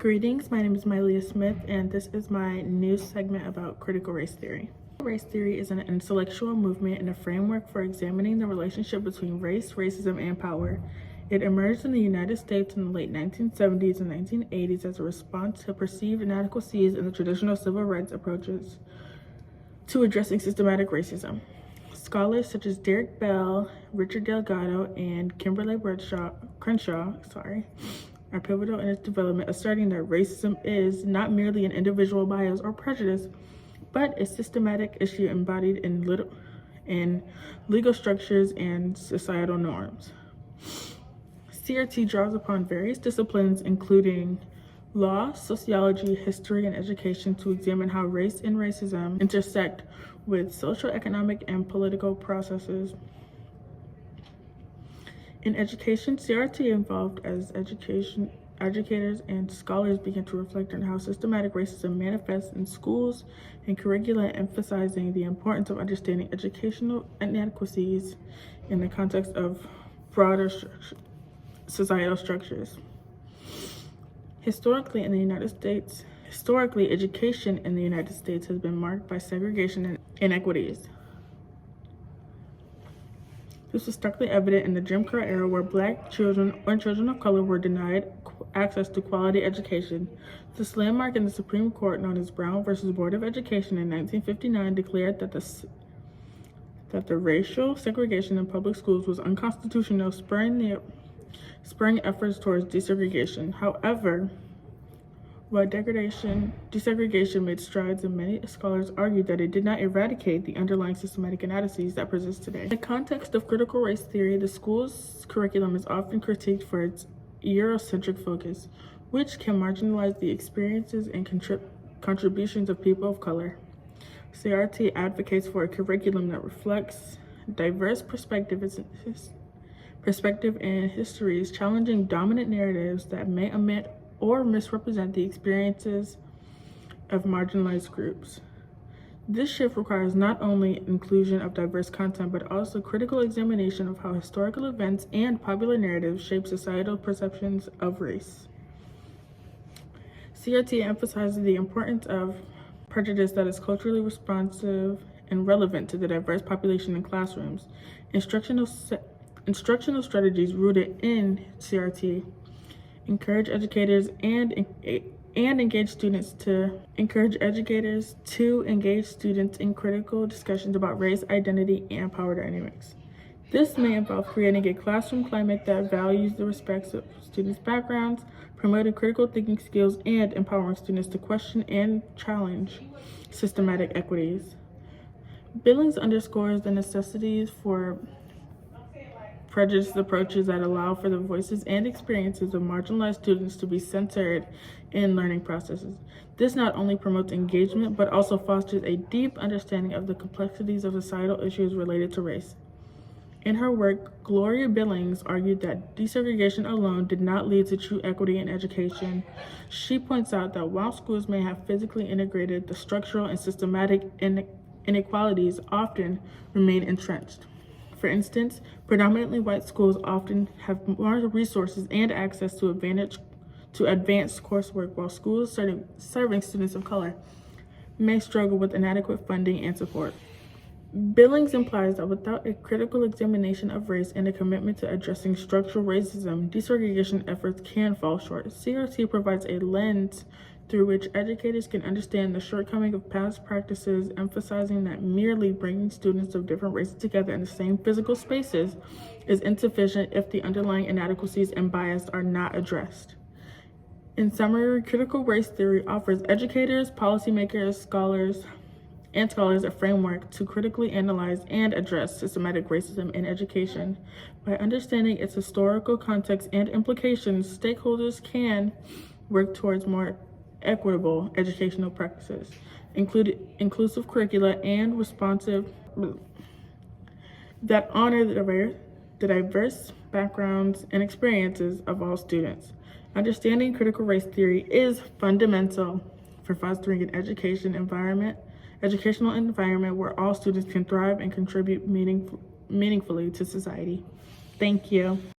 Greetings, my name is Mylia Smith, and this is my news segment about critical race theory. Race theory is an intellectual movement and a framework for examining the relationship between race, racism, and power. It emerged in the United States in the late 1970s and 1980s as a response to perceived inadequacies in the traditional civil rights approaches to addressing systematic racism. Scholars such as Derek Bell, Richard Delgado, and Kimberly Crenshaw are pivotal in its development, asserting that racism is not merely an individual bias or prejudice, but a systematic issue embodied in legal structures and societal norms. CRT draws upon various disciplines, including law, sociology, history, and education, to examine how race and racism intersect with social, economic, and political processes. In education, CRT evolved as educators and scholars began to reflect on how systematic racism manifests in schools and curricula, emphasizing the importance of understanding educational inadequacies in the context of broader societal structures. Historically, education in the United States has been marked by segregation and inequities. This was starkly evident in the Jim Crow era, where Black children or children of color were denied access to quality education. This landmark in the Supreme Court, known as Brown versus Board of Education in 1959, declared that the racial segregation in public schools was unconstitutional, spurring efforts towards desegregation. However, while desegregation made strides, and many scholars argued that it did not eradicate the underlying systematic inadequacies that persist today. In the context of critical race theory, the school's curriculum is often critiqued for its Eurocentric focus, which can marginalize the experiences and contributions of people of color. CRT advocates for a curriculum that reflects diverse perspective and histories, challenging dominant narratives that may omit or misrepresent the experiences of marginalized groups. This shift requires not only inclusion of diverse content, but also critical examination of how historical events and popular narratives shape societal perceptions of race. CRT emphasizes the importance of prejudice that is culturally responsive and relevant to the diverse population in classrooms. Instructional strategies rooted in CRT encourage educators to engage students in critical discussions about race, identity, and power dynamics. This may involve creating a classroom climate that values the respect of students' backgrounds, promoting critical thinking skills, and empowering students to question and challenge systematic equities. Billings underscores the necessities for prejudiced approaches that allow for the voices and experiences of marginalized students to be centered in learning processes. This not only promotes engagement, but also fosters a deep understanding of the complexities of societal issues related to race. In her work, Gloria Billings argued that desegregation alone did not lead to true equity in education. She points out that while schools may have physically integrated, the structural and systematic inequalities often remain entrenched. For instance, predominantly white schools often have more resources and access to advanced coursework, while schools serving students of color may struggle with inadequate funding and support. Billings implies that without a critical examination of race and a commitment to addressing structural racism, desegregation efforts can fall short. CRT provides a lens through which educators can understand the shortcoming of past practices, emphasizing that merely bringing students of different races together in the same physical spaces is insufficient if the underlying inadequacies and bias are not addressed. In summary, critical race theory offers educators, policymakers, scholars a framework to critically analyze and address systematic racism in education. By understanding its historical context and implications, stakeholders can work towards more equitable educational practices, inclusive curricula, and responsive that honor the diverse backgrounds and experiences of all students. Understanding critical race theory is fundamental for fostering an educational environment where all students can thrive and contribute meaningfully to society. Thank you.